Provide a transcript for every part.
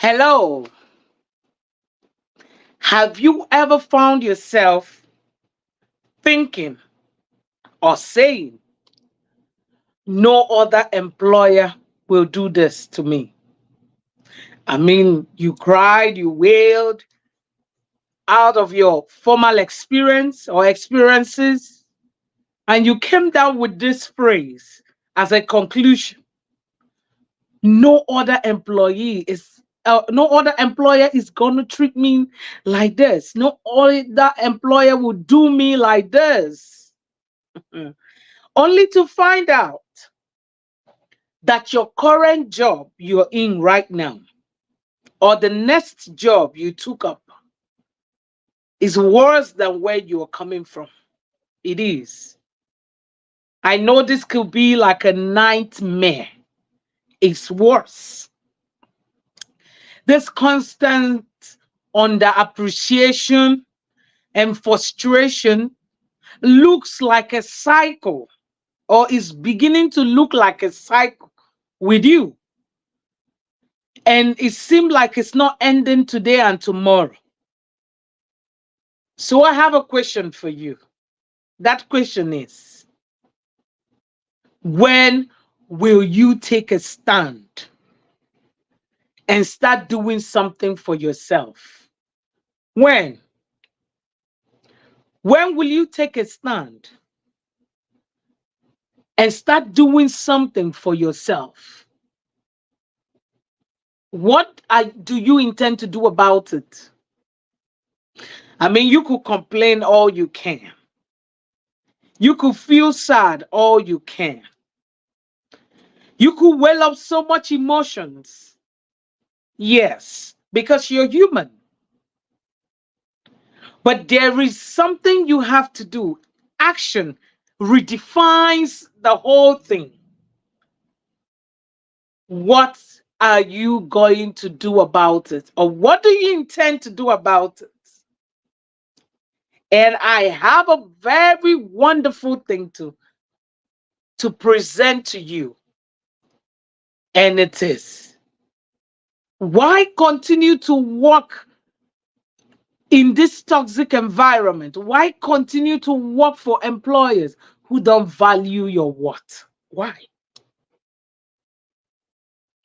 Hello. Have you ever found yourself thinking or saying, no other employer will do this to me? I mean, you cried, you wailed out of your formal experience or experiences, and you came down with this phrase as a conclusion. No other employer is gonna treat me like this. No other employer will do me like this. Mm. Only to find out that your current job you're in right now or the next job you took up is worse than where you're coming from. It is. I know this could be like a nightmare. It's worse. This constant underappreciation and frustration looks like a cycle, or is beginning to look like a cycle with you. And it seems like it's not ending today and tomorrow. So I have a question for you. That question is, when will you take a stand and start doing something for yourself? When? When will you take a stand and start doing something for yourself? Do you intend to do about it? I mean, you could complain all you can. You could feel sad all you can. You could well up so much emotions. Yes, because you're human. But there is something you have to do. Action redefines the whole thing. What are you going to do about it? Or what do you intend to do about it? And I have a very wonderful thing to present to you. And it is, why continue to work in this toxic environment? Why continue to work for employers who don't value your worth? Why?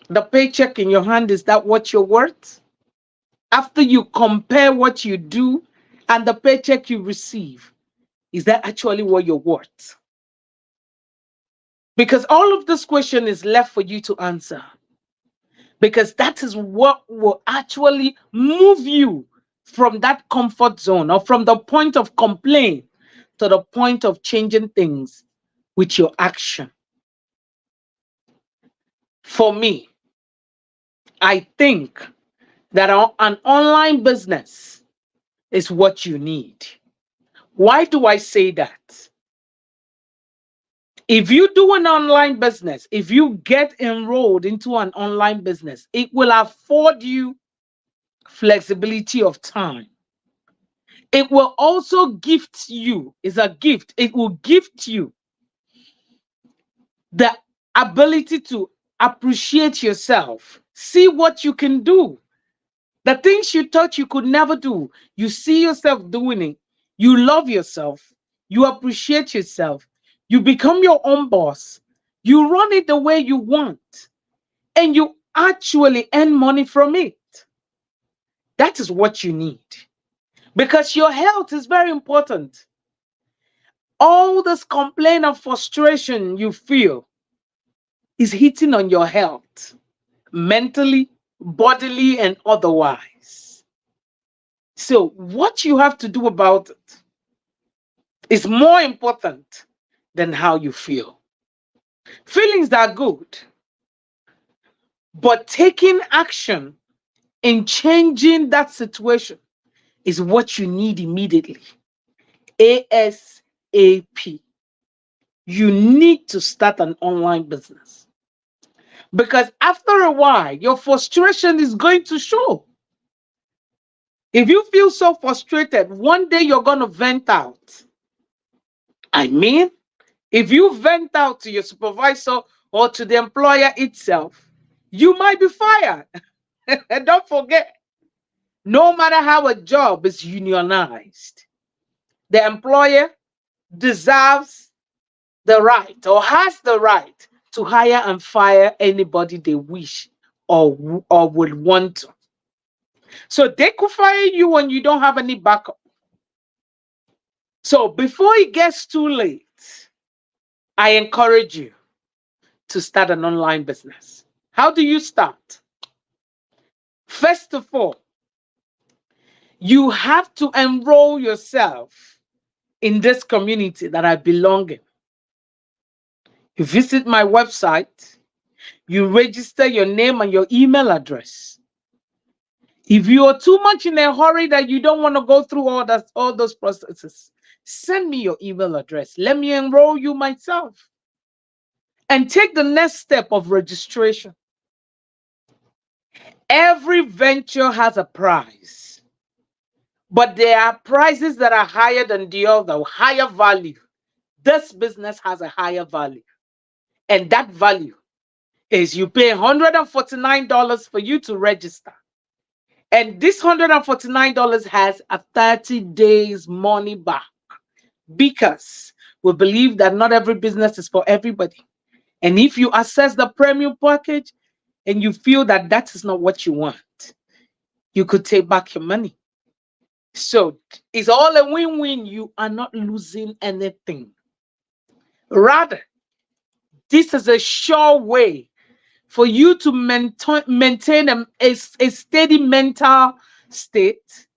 The paycheck in your hand, is that what you're worth? After you compare what you do and the paycheck you receive, is that actually what you're worth? Because all of this question is left for you to answer. Because that is what will actually move you from that comfort zone or from the point of complaint to the point of changing things with your action. For me, I think that an online business is what you need. Why do I say that? If you do an online business, if you get enrolled into an online business, it will afford you flexibility of time. It will also gift you, it's a gift, it will gift you the ability to appreciate yourself, see what you can do. The things you thought you could never do, you see yourself doing it. You love yourself. You appreciate yourself. You become your own boss. You run it the way you want. And you actually earn money from it. That is what you need. Because your health is very important. All this complaint and frustration you feel is hitting on your health, mentally, bodily, and otherwise. So, what you have to do about it is more important than how you feel. Feelings are good, but taking action in changing that situation is what you need immediately. ASAP. You need to start an online business. Because after a while, your frustration is going to show. If you feel so frustrated, one day you're going to vent out. I mean, if you vent out to your supervisor or to the employer itself, you might be fired. And don't forget, no matter how a job is unionized, the employer deserves the right or has the right to hire and fire anybody they wish or would want to. So they could fire you when you don't have any backup. So before it gets too late, I encourage you to start an online business. How do you start? First of all, you have to enroll yourself in this community that I belong in. You visit my website, you register your name and your email address. If you are too much in a hurry that you don't want to go through all those processes, send me your email address. Let me enroll you myself and take the next step of registration. Every venture has a prize, but there are prizes that are higher than the other, higher value. This business has a higher value, and that value is you pay $149 for you to register. And this $149 has a 30 days money back because we believe that not every business is for everybody. And if you assess the premium package and you feel that that is not what you want, you could take back your money. So it's all a win-win. You are not losing anything. Rather, this is a sure way for you to maintain a steady mental state,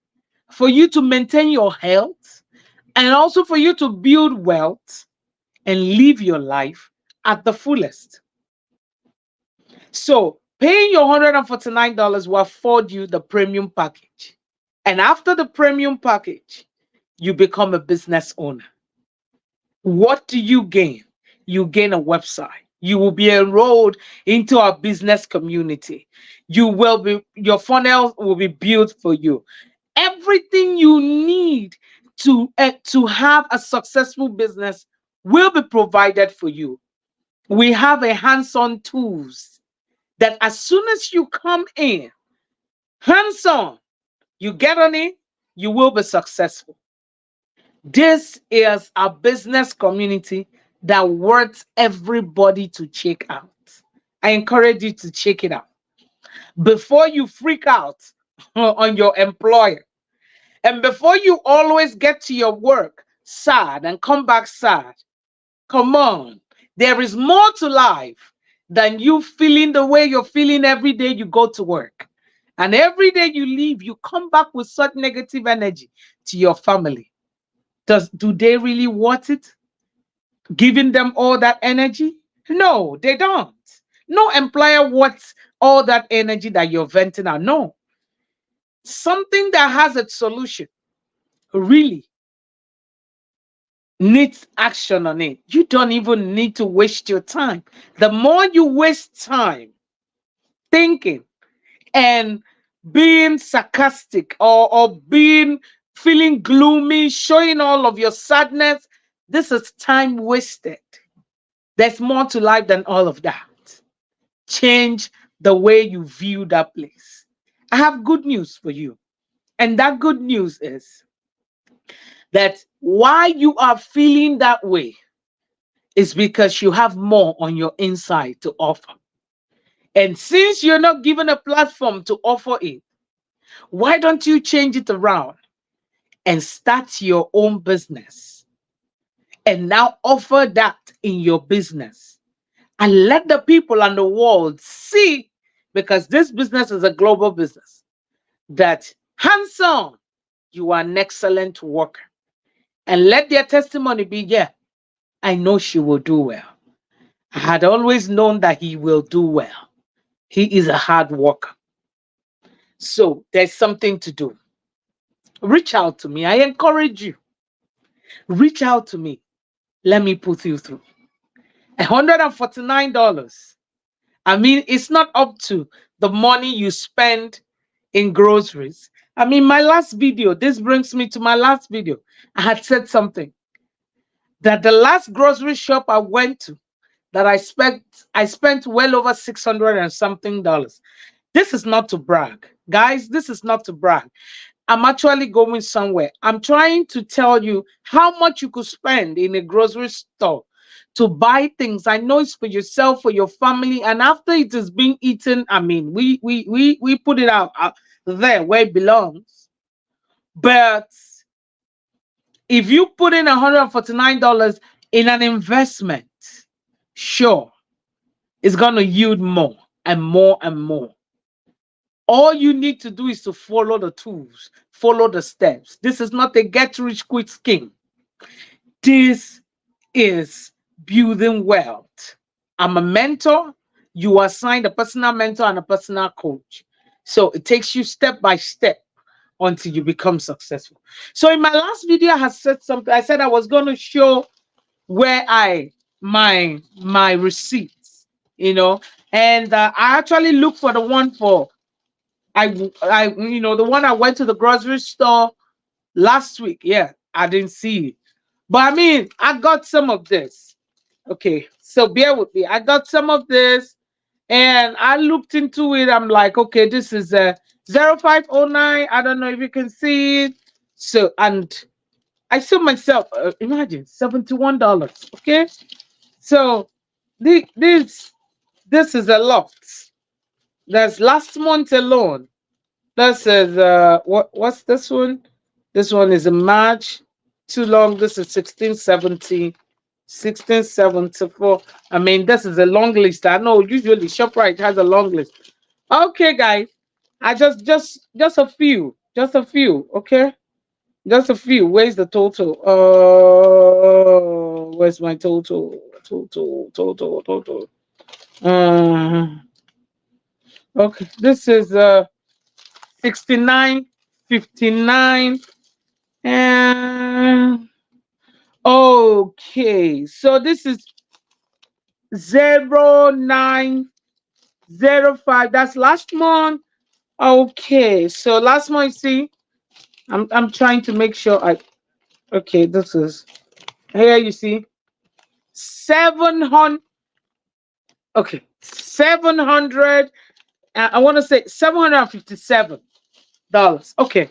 for you to maintain your health, and also for you to build wealth and live your life at the fullest. So paying your $149 will afford you the premium package. And after the premium package, you become a business owner. What do you gain? You gain a website. You will be enrolled into our business community. Your funnel will be built for you. Everything you need to have a successful business will be provided for you. We have a hands-on tools that as soon as you come in, hands-on, you get on it, you will be successful. This is a business community that worth everybody to check out. I encourage you to check it out before you freak out on your employer. And before you always get to your work sad and come back sad, come on. There is more to life than you feeling the way you're feeling every day you go to work. And every day you leave, you come back with such negative energy to your family. Do they really want it? Giving them all that energy? No, they don't. No employer wants all that energy that you're venting out. No. Something that has a solution really needs action on it. You don't even need to waste your time. The more you waste time thinking and being sarcastic or being feeling gloomy, showing all of your sadness, this is time wasted. There's more to life than all of that. Change the way you view that place. I have good news for you. And that good news is that why you are feeling that way is because you have more on your inside to offer. And since you're not given a platform to offer it, why don't you change it around and start your own business and now offer that in your business and let the people and the world see, because this business is a global business, that hands on, you are an excellent worker. And let their testimony be, yeah, I know she will do well. I had always known that he will do well. He is a hard worker. So there's something to do. Reach out to me. I encourage you. Reach out to me. Let me put you through. $149. I mean, it's not up to the money you spend in groceries. I mean, my last video, this brings me to my last video. I had said something that the last grocery shop I went to, that I spent well over 600 and something dollars. This is not to brag. Guys, this is not to brag. I'm actually going somewhere. I'm trying to tell you how much you could spend in a grocery store to buy things. I know it's for yourself, for your family, and after it is being eaten, I mean, we put it out there where it belongs. But if you put in $149 in an investment, sure, it's gonna yield more and more and more. All you need to do is to follow the tools, follow the steps. This is not a get rich quick scheme. This is building wealth. I'm a mentor. You are assigned a personal mentor and a personal coach. So it takes you step by step until you become successful. So in my last video, I had said something. I said I was going to show where my receipts, and I actually looked for the one for the one I went to the grocery store last week. Yeah, I didn't see it. But I mean, I got some of this. Okay, so bear with me. I got some of this and I looked into it. I'm like, okay, this is a 0509. I don't know if you can see it. So, and I saw myself, imagine $71. Okay, so this is a lot. That's last month alone. This is what's this one? This one is in March. Too long. This is 1670, 1674. I mean, this is a long list. I know usually ShopRite has a long list. Okay, guys. I just a few. Just a few. Okay. Just a few. Where's the total? Where's my total? Total. Okay. This is 69, 59. And okay, so this is 0905. That's last month. Okay, so last month, see, I'm trying to make sure okay, this is here you see 700. Okay, 700. I want to say $757. Okay,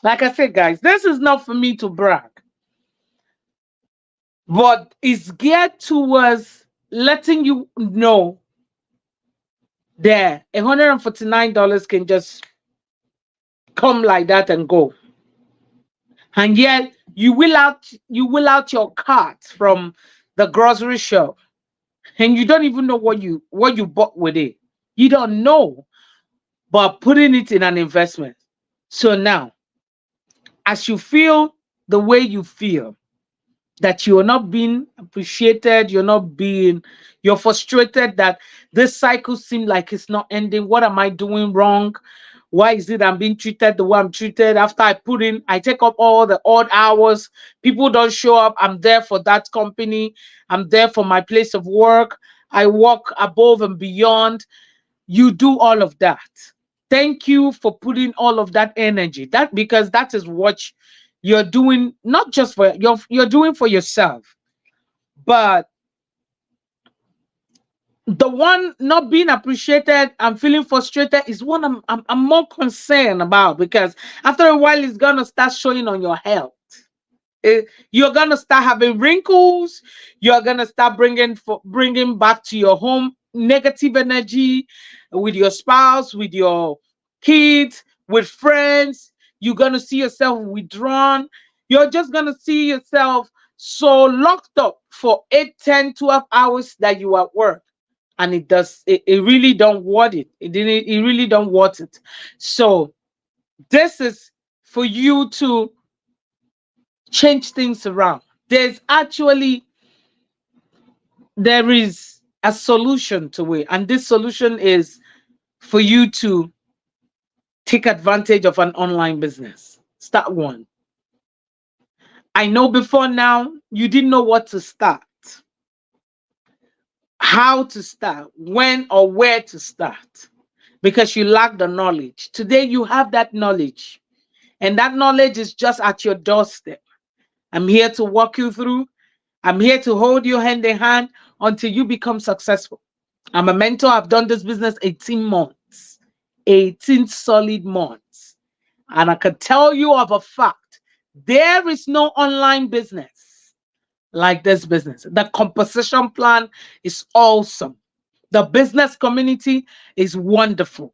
like I said, guys, this is not for me to brag, but it's geared towards letting you know that $149 can just come like that and go. And yet you will out your cart from the grocery shop and you don't even know what you bought with it. You don't know, but putting it in an investment. So now, as you feel the way you feel, that you're not being appreciated, you're frustrated that this cycle seems like it's not ending. What am I doing wrong? Why is it I'm being treated the way I'm treated? After I take up all the odd hours, people don't show up. I'm there for that company, I'm there for my place of work, I work above and beyond. You do all of that. Thank you for putting all of that energy. That because that is what you're doing, not just for you're doing for yourself, but the one not being appreciated and feeling frustrated is what I'm more concerned about, because after a while it's gonna start showing on your health. You're gonna start having wrinkles. You're gonna start bringing back to your home negative energy with your spouse, with your kids, with friends. You're gonna see yourself withdrawn. You're just gonna see yourself so locked up for 8, 10, 12 hours that you are at work, and it really don't worth it. It really don't worth it. So this is for you to change things around. There is a solution to it, and this solution is for you to take advantage of an online business. Start one. I know before now you didn't know what to start, how to start, when or where to start, because you lack the knowledge. Today you have that knowledge, and that knowledge is just at your doorstep. I'm here to walk you through. I'm here to hold you hand in hand until you become successful. I'm a mentor. I've done this business 18 months. 18 solid months. And I can tell you of a fact, there is no online business like this business. The composition plan is awesome. The business community is wonderful.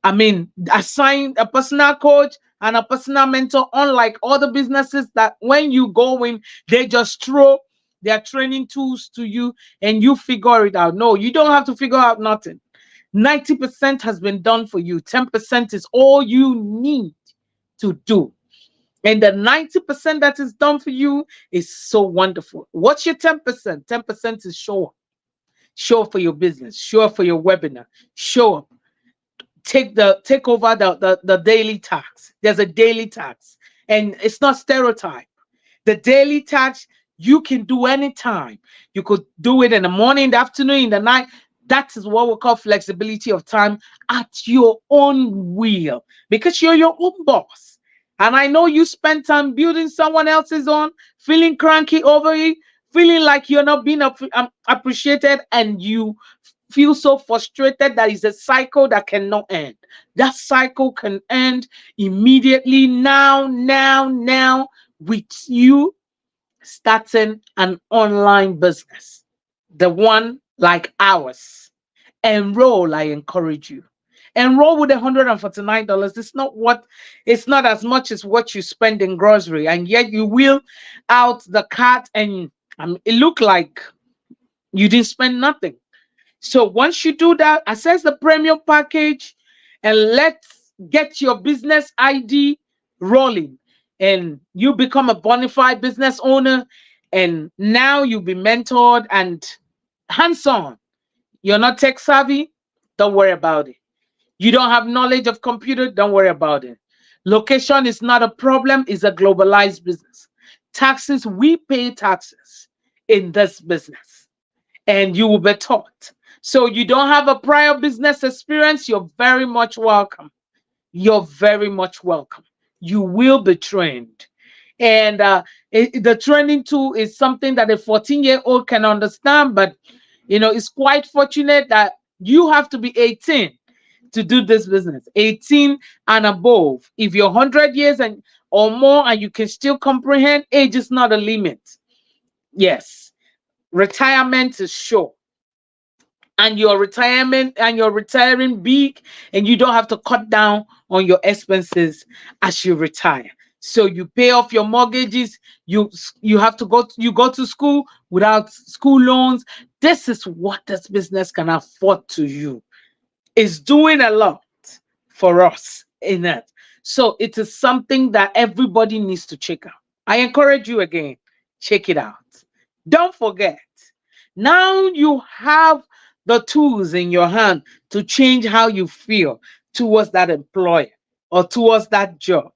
I mean, assign a personal coach and a personal mentor, unlike other businesses that when you go in, they just throw their training tools to you and you figure it out. No, you don't have to figure out nothing. 90% has been done for you. 10% is all you need to do. And the 90% that is done for you is so wonderful. What's your 10%? 10% is show up. Show up for your business, show up for your webinar, show up, take over the daily tax. There's a daily tax, and it's not stereotype. The daily tax you can do anytime. You could do it in the morning, the afternoon, in the night. That is what we call flexibility of time at your own will, because you're your own boss. And I know you spend time building someone else's on, feeling cranky over it, feeling like you're not being appreciated, and you feel so frustrated that it's a cycle that cannot end. That cycle can end immediately, now, with you starting an online business, the one like ours. Enroll, I encourage you. Enroll with $149. It's not as much as what you spend in grocery, and yet you will out the cart, and it look like you didn't spend nothing. So once you do that, access the premium package and let's get your business ID rolling. And you become a bona fide business owner. And now you'll be mentored and hands on. You're not tech savvy? Don't worry about it. You don't have knowledge of computer? Don't worry about it. Location is not a problem, it's a globalized business. Taxes, we pay taxes in this business and you will be taught. So you don't have a prior business experience, you're very much welcome. You're very much welcome. You will be trained. And the training tool is something that a 14-year-old can understand, but it's quite fortunate that you have to be 18 to do this business. 18 and above. If you're 100 years and or more and you can still comprehend, age is not a limit. Yes, retirement is sure, and your retirement and you're retiring big, and you don't have to cut down on your expenses as you retire. So you pay off your mortgages, you have to you go to school without school loans. This is what this business can afford to you. It's doing a lot for us in it. So it is something that everybody needs to check out. I encourage you again, check it out. Don't forget, now you have the tools in your hand to change how you feel towards that employer or towards that job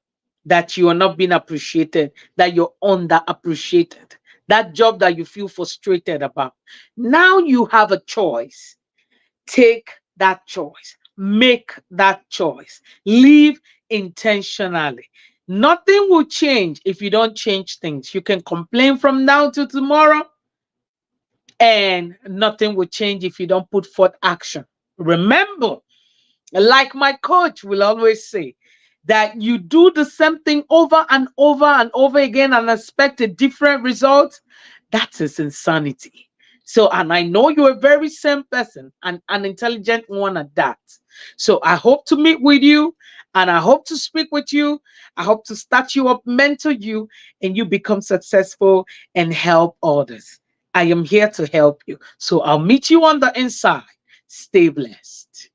that you are not being appreciated, that you're underappreciated, that job that you feel frustrated about. Now you have a choice. Take that choice. Make that choice. Live intentionally. Nothing will change if you don't change things. You can complain from now to tomorrow, and nothing will change if you don't put forth action. Remember, like my coach will always say, that you do the same thing over and over and over again and expect a different result. That is insanity. So, and I know you're a very same person and an intelligent one at that. So I hope to meet with you, and I hope to speak with you. I hope to start you up, mentor you, and you become successful and help others. I am here to help you. So I'll meet you on the inside. Stay blessed.